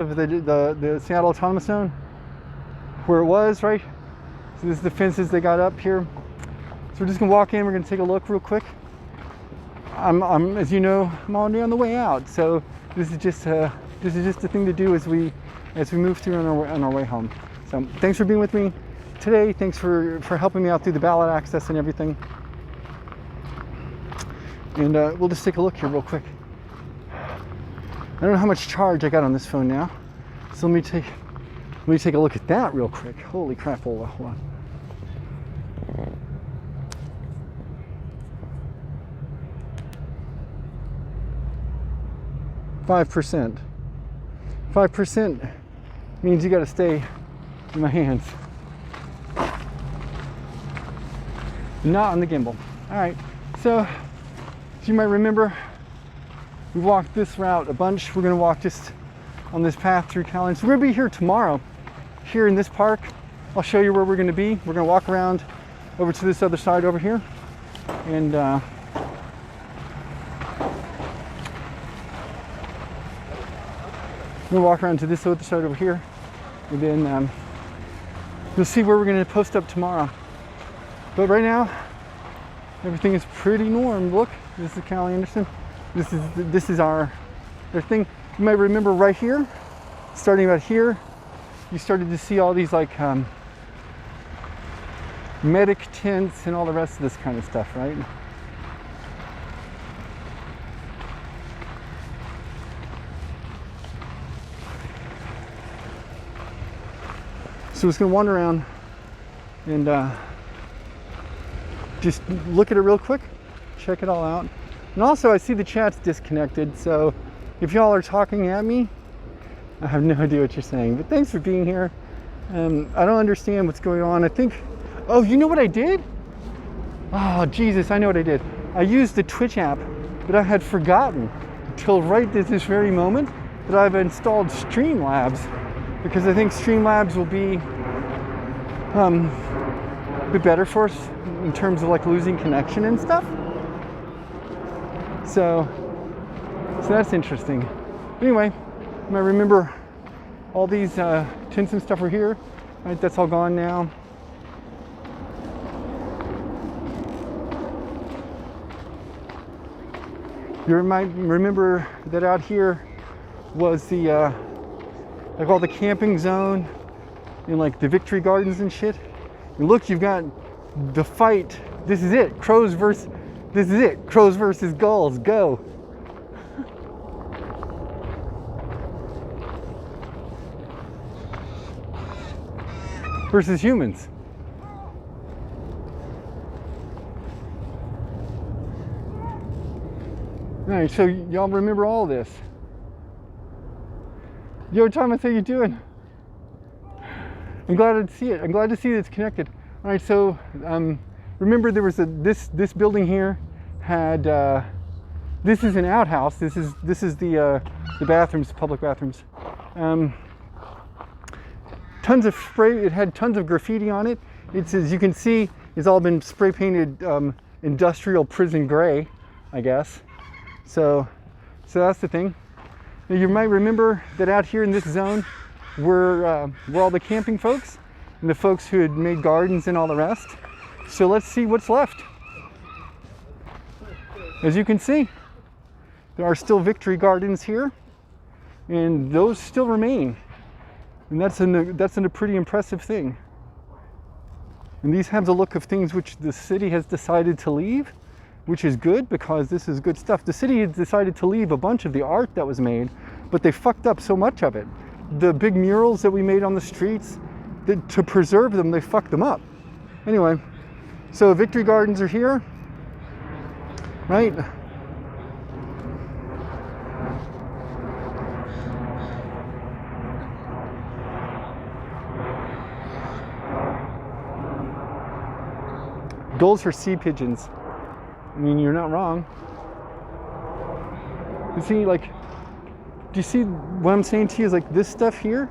of the Seattle Autonomous Zone, where it was, right? So this is the fences they got up here. So we're just gonna walk in, we're gonna take a look real quick. I'm as you know, I'm already on the way out. So this is just a thing to do as we move through on our way home. So thanks for being with me today. Thanks for helping me out through the ballot access and everything. And we'll just take a look here real quick. I don't know how much charge I got on this phone now. So let me take a look at that real quick. Holy crap, hold on. $5%. 5% means you got to stay in my hands. Not on the gimbal. All right, so as you might remember, we walked this route a bunch. We're gonna walk just on this path through California. So we're gonna be here tomorrow, here in this park. I'll show you where we're gonna be. We're gonna walk around over to this other side over here. And we'll walk around to this other side over here. And then you'll see where we're gonna post up tomorrow. But right now, everything is pretty norm. Look, this is Callie Anderson. This is our thing. You might remember right here, starting about here, you started to see all these like medic tents and all the rest of this kind of stuff, right? So it's gonna wander around and just look at it real quick, check it all out. And also I see the chat's disconnected, so if y'all are talking at me, I have no idea what you're saying, but thanks for being here. I don't understand what's going on. I think, oh, you know what I did? Oh, Jesus, I know what I did. I used the Twitch app, but I had forgotten until right at this very moment that I've installed Streamlabs, because I think Streamlabs will be a bit better for us in terms of like losing connection and stuff. So that's interesting. Anyway, you might remember all these tents and stuff were here, right? That's all gone now. You might remember that out here was the like all the camping zone and like the Victory Gardens and shit. And look, you've got the fight. This is it. Crows versus gulls. Go. Versus humans. All right, so y'all remember all this. Yo, Thomas, how you doing? I'm glad to see it. I'm glad to see that it's connected. All right, so remember there was this building here had this is an outhouse. This is the bathrooms, public bathrooms. Tons of spray. It had tons of graffiti on it. It's, as you can see, it's all been spray painted industrial prison gray, I guess. So that's the thing. Now you might remember that out here in this zone were all the camping folks and the folks who had made gardens and all the rest. So let's see what's left. As you can see, there are still Victory Gardens here, and those still remain. And that's a pretty impressive thing. And these have the look of things which the city has decided to leave, which is good because this is good stuff. The city has decided to leave a bunch of the art that was made, but they fucked up so much of it. The big murals that we made on the streets, to preserve them, they fucked them up. Anyway, so Victory Gardens are here, right? Goals for sea pigeons. I mean, you're not wrong. You see, like, do you see what I'm saying to you is like this stuff here?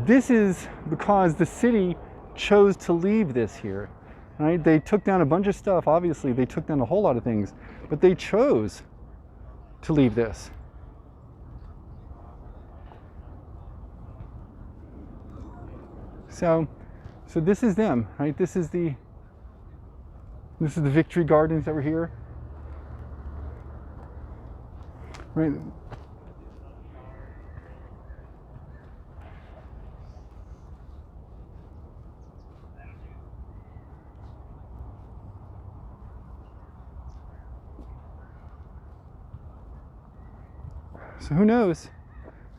This is because the city chose to leave this here, right? They took down a bunch of stuff. Obviously, they took down a whole lot of things, but they chose to leave this. So this is them, right? This is the Victory Gardens that were here, right? So who knows?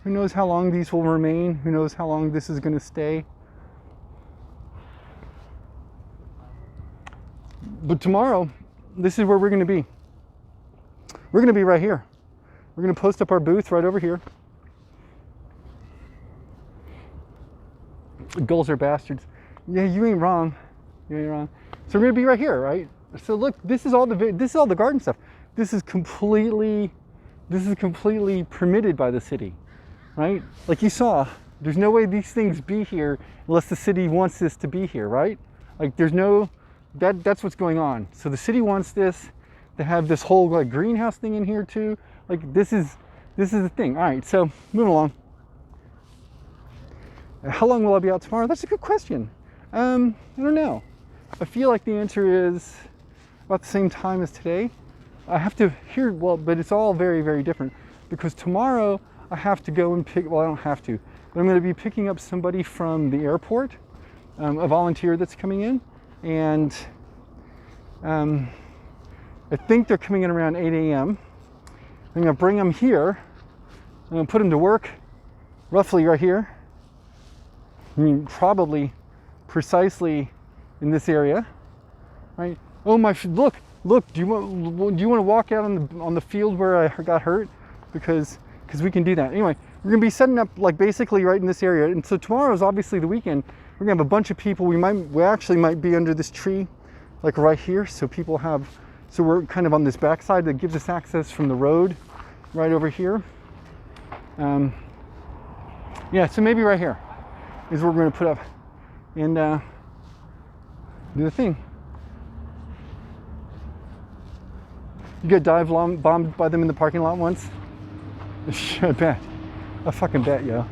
Who knows how long these will remain? Who knows how long this is going to stay? But tomorrow, this is where we're going to be. We're going to be right here. We're going to post up our booth right over here. Gulls are bastards. Yeah, you ain't wrong. You ain't wrong. So we're going to be right here, right? So look, this is all the garden stuff. This is completely permitted by the city, right? Like you saw, there's no way these things be here unless the city wants this to be here, right? Like there's no, that's what's going on. So the city wants this to have this whole like greenhouse thing in here too. Like this is the thing. All right, so moving along. How long will I be out tomorrow? That's a good question. I don't know. I feel like the answer is about the same time as today. I have to hear, well, but it's all very, very different because tomorrow I have to go and pick, well, I don't have to, but I'm going to be picking up somebody from the airport, a volunteer that's coming in, and I think they're coming in around 8 a.m. I'm going to bring them here. I'm going to put them to work roughly right here. I mean, probably precisely in this area, right? Oh my, look, do you want to walk out on the field where I got hurt? Because we can do that. Anyway, we're going to be setting up like basically right in this area. And so tomorrow is obviously the weekend. We're going to have a bunch of people. We actually might be under this tree, like right here. So we're kind of on this backside that gives us access from the road right over here. Yeah, so maybe right here is where we're going to put up and do the thing. You got dive bombed by them in the parking lot once? I bet. I fucking bet, yo. All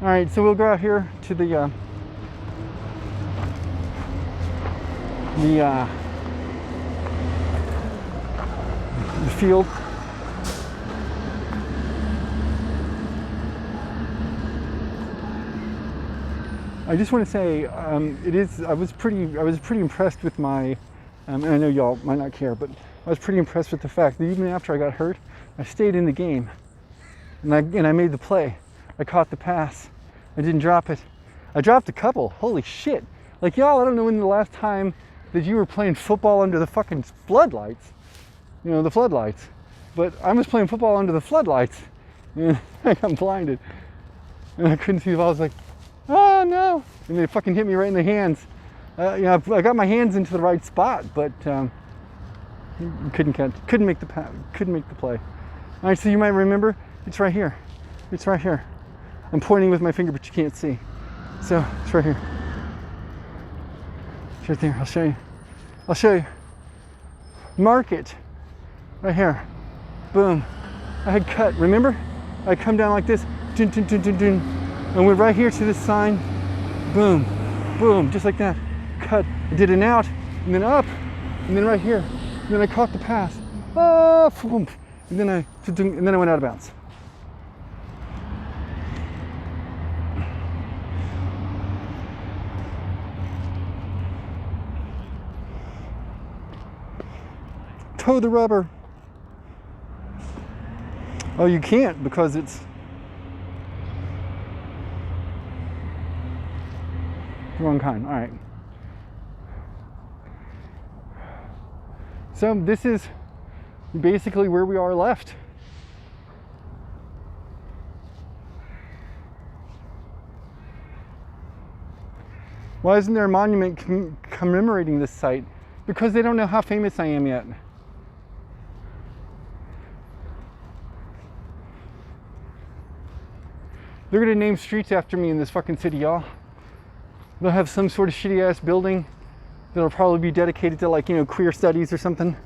right, so we'll go out here to the field. I just want to say, I was pretty impressed with my, and I know y'all might not care, but I was pretty impressed with the fact that even after I got hurt, I stayed in the game, and I made the play. I caught the pass. I didn't drop it. I dropped a couple. Holy shit! Like y'all, I don't know when the last time that you were playing football under the fucking floodlights. You know, the floodlights. But I was playing football under the floodlights, and I got blinded, and I couldn't see the ball. I was like, oh no! And they fucking hit me right in the hands. You know, I got my hands into the right spot, but couldn't make the play. All right, so you might remember it's right here. It's right here. I'm pointing with my finger, but you can't see. So it's right here. It's right there. I'll show you. I'll show you. Mark it. Right here. Boom. I had cut. Remember? I come down like this. Dun, dun, dun, dun, dun, and went right here to this sign. Boom. Boom. Just like that. Cut. I did an out, and then up, and then right here. And then I caught the pass. Ah, boom. And then I went out of bounds. Toe the rubber. Oh, you can't because it's the wrong kind. All right. So this is basically where we are left. Why isn't there a monument commemorating this site? Because they don't know how famous I am yet. They're gonna name streets after me in this fucking city, y'all. They'll have some sort of shitty ass building that'll probably be dedicated to, like, you know, queer studies or something.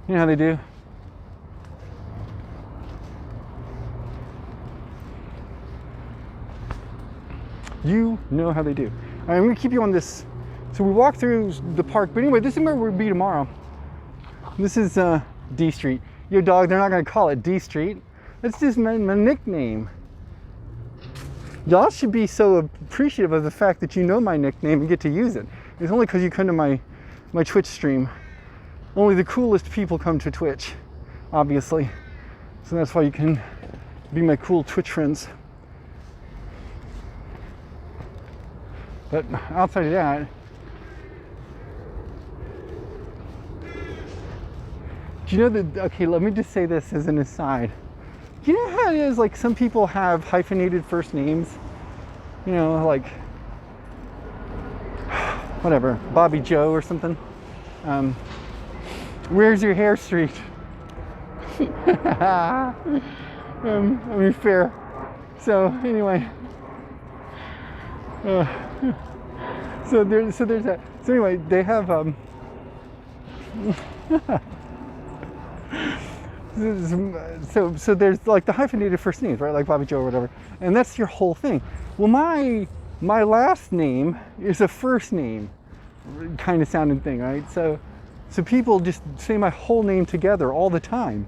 You know how they do. You know how they do. All right, I'm gonna keep you on this. So we walked through the park, but anyway, this is where we'll be tomorrow. This is D Street. Yo, dog, they're not gonna call it D Street. That's just my nickname. Y'all should be so appreciative of the fact that you know my nickname and get to use it. It's only because you come to my Twitch stream. Only the coolest people come to Twitch, obviously. So that's why you can be my cool Twitch friends. But outside of that, do you know that, okay, let me just say this as an aside. You know how it is, like some people have hyphenated first names? You know, like, whatever, Bobby Joe or something. Where's your hair street? I mean, fair. So anyway, so there's that. So anyway, they have so there's like the hyphenated first names, right? Like Bobby Joe or whatever, and that's your whole thing. Well, my last name is a first name kind of sounding thing, right? So people just say my whole name together all the time.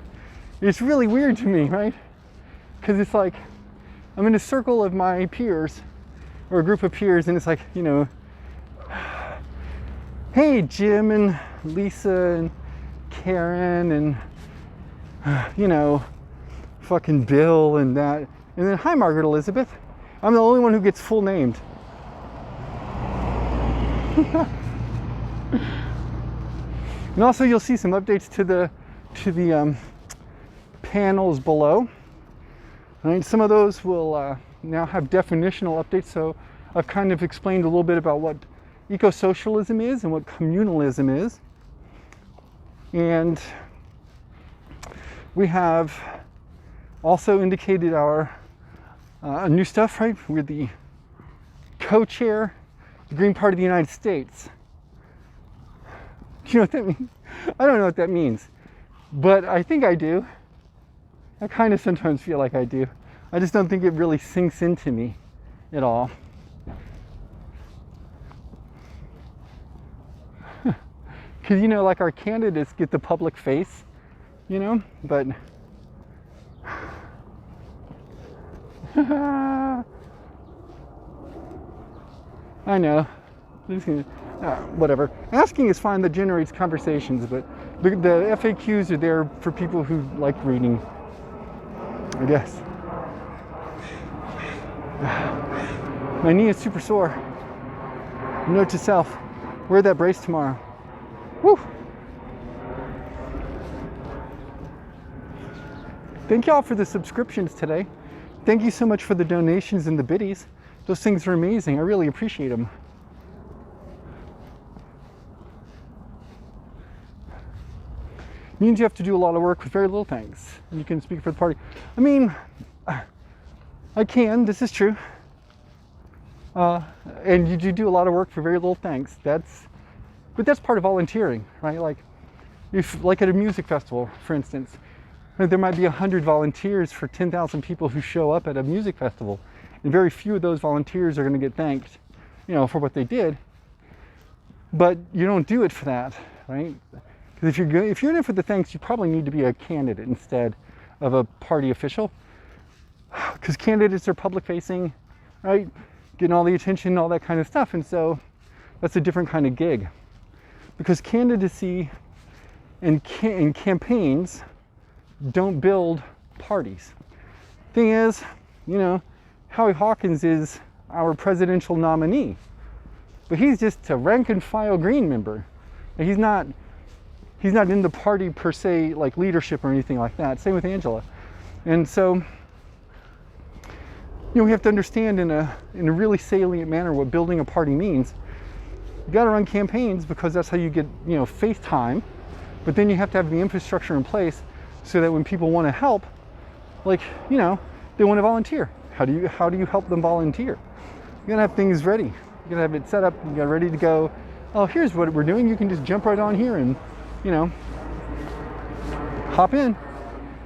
It's really weird to me, right? Because it's like I'm in a circle of my peers or a group of peers, and it's like, you know, hey, Jim and Lisa and Karen and you know, fucking Bill and that, and then hi, Margaret Elizabeth. I'm the only one who gets full named. And also, you'll see some updates to the panels below. I mean, some of those will now have definitional updates. So I've kind of explained a little bit about what eco-socialism is and what communalism is, and we have also indicated our new stuff, right? We're the co-chair, the Green Party of the United States. You know what that means? I don't know what that means, but I think I do. I kind of sometimes feel like I do. I just don't think it really sinks into me at all. Because, you know, like our candidates get the public face, you know, but I know. Whatever. Asking is fine, that generates conversations, but the FAQs are there for people who like reading, I guess. My knee is super sore. Note to self, wear that brace tomorrow. Woo! Thank y'all for the subscriptions today. Thank you so much for the donations and the biddies. Those things are amazing. I really appreciate them. Means you have to do a lot of work with very little thanks. And you can speak for the party. I mean, I can, this is true. And you do a lot of work for very little thanks. But that's part of volunteering, right? Like, like at a music festival, for instance, there might be 100 volunteers for 10,000 people who show up at a music festival, and very few of those volunteers are going to get thanked, you know, for what they did. But you don't do it for that, right? Because if you're in it for the thanks, you probably need to be a candidate instead of a party official. Because candidates are public facing, right? Getting all the attention and all that kind of stuff. And so that's a different kind of gig. Because candidacy and campaigns don't build parties. Thing is, you know, Howie Hawkins is our presidential nominee, but he's just a rank and file Green member. And he's not in the party per se, like leadership or anything like that. Same with Angela. And so, you know, we have to understand in a really salient manner what building a party means. You got to run campaigns because that's how you get, you know, face time. But then you have to have the infrastructure in place so that when people want to help, like, you know, they want to volunteer. How do you help them volunteer? You gotta have things ready. You gotta have it set up. You got ready to go. Oh, here's what we're doing. You can just jump right on here and, you know, hop in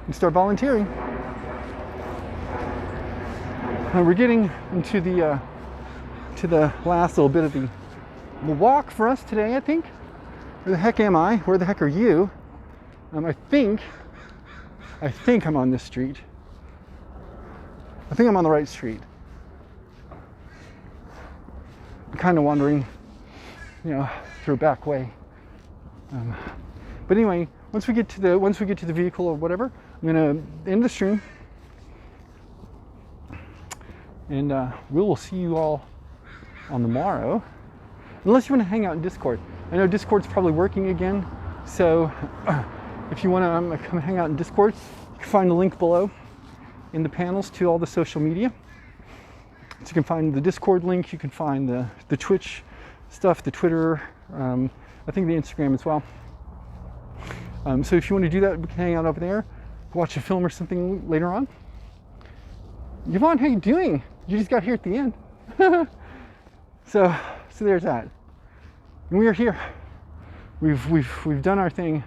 and start volunteering. And we're getting into the to the last little bit of the walk for us today, I think. Where the heck am I? Where the heck are you? I think I'm on this street. I think I'm on the right street. I'm kind of wandering, through a back way. But anyway, once we get to the vehicle or whatever, I'm gonna end the stream, and we will see you all on the morrow. Unless you want to hang out in Discord. I know Discord's probably working again, so if you want to come hang out in Discord, you can find the link below in the panels to all the social media. So you can find the Discord link, you can find the Twitch stuff, the Twitter, I think the Instagram as well. So if you want to do that, we can hang out over there, watch a film or something later on. Yvonne, how you doing? You just got here at the end. So there's that. And we are here. We've done our thing.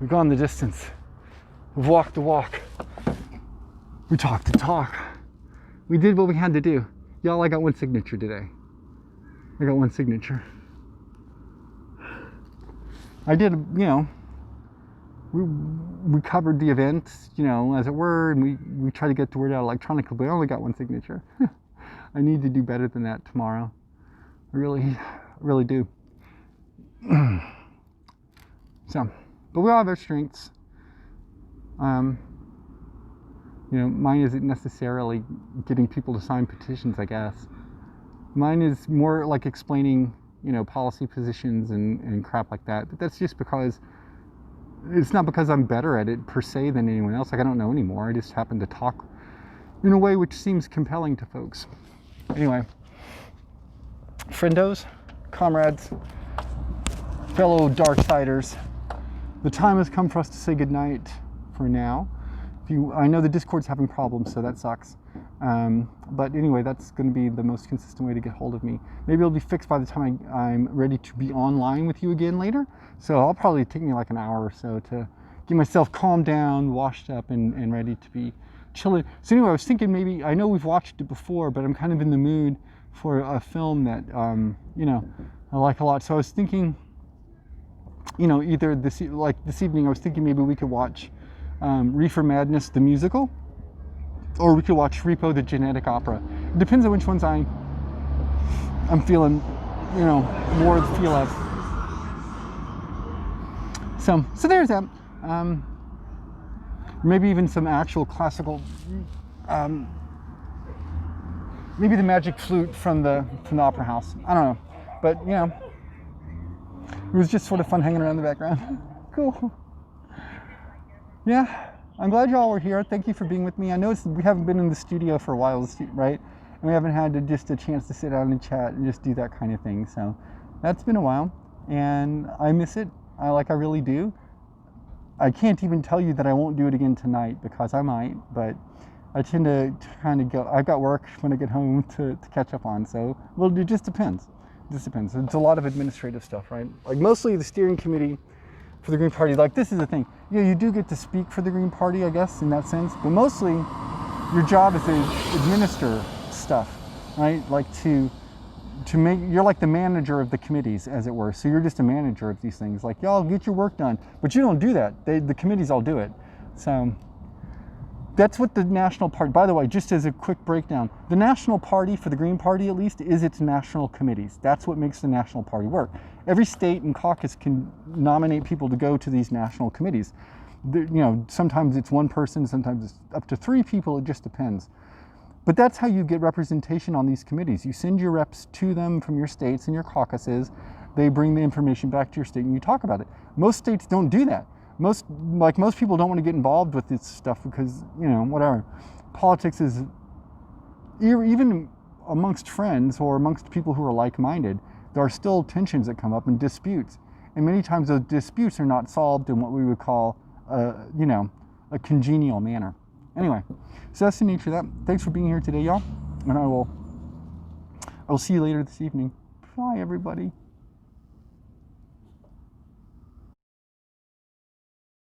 We've gone the distance. We've walked the walk. We talked the talk. We did what we had to do. Y'all, I got one signature today. I got one signature. I did, we covered the event, as it were, and we tried to get the word out electronically, but I only got one signature. I need to do better than that tomorrow. I really do. So, but we all have our strengths. Mine isn't necessarily getting people to sign petitions, I guess. Mine is more like explaining, policy positions and crap like that. But that's just because, it's not because I'm better at it per se than anyone else. Like, I don't know anymore. I just happen to talk in a way which seems compelling to folks. Anyway, friendos, comrades, fellow Darksiders, the time has come for us to say goodnight for now. I know the Discord's having problems, so that sucks. But anyway, that's going to be the most consistent way to get hold of me. Maybe it'll be fixed by the time I'm ready to be online with you again later. So I'll probably take me like an hour or so to get myself calmed down, washed up, and ready to be chilling. So anyway, I was thinking maybe, I know we've watched it before, but I'm kind of in the mood for a film that, I like a lot. So I was thinking, either this evening, I was thinking maybe we could watch Reefer Madness, the musical, or we could watch Repo, the genetic opera. It depends on which ones I'm feeling, more the feel of. So there's that. Maybe even some actual classical, maybe the Magic Flute from the Opera House. I don't know, but it was just sort of fun hanging around in the background. Cool. Yeah, I'm glad y'all were here. Thank you for being with me. I know we haven't been in the studio for a while, right? And we haven't had just a chance to sit down and chat and just do that kind of thing. So that's been a while, and I miss it. I really do. I can't even tell you that I won't do it again tonight, because I might, but I tend to kind of go, I've got work when I get home to catch up on. So, well, it just depends. It just depends. It's a lot of administrative stuff, right? Like mostly the steering committee for the Green Party, like this is the thing. You do get to speak for the Green Party, I guess, in that sense, but mostly your job is to administer stuff, right? Like to make, you're like the manager of the committees, as it were. So you're just a manager of these things. Like, y'all get your work done, but you don't do that. The committees all do it. So that's what the National Party, by the way, just as a quick breakdown, the National Party, for the Green Party at least, is its national committees. That's what makes the National Party work. Every state and caucus can nominate people to go to these national committees. Sometimes it's one person, sometimes it's up to 3 people, it just depends. But that's how you get representation on these committees. You send your reps to them from your states and your caucuses, they bring the information back to your state and you talk about it. Most states don't do that. Most people don't want to get involved with this stuff because, whatever. Politics is, even amongst friends or amongst people who are like-minded, there are still tensions that come up and disputes. And many times those disputes are not solved in what we would call, a congenial manner. Anyway, so that's the nature of that. Thanks for being here today, y'all. And I will see you later this evening. Bye, everybody.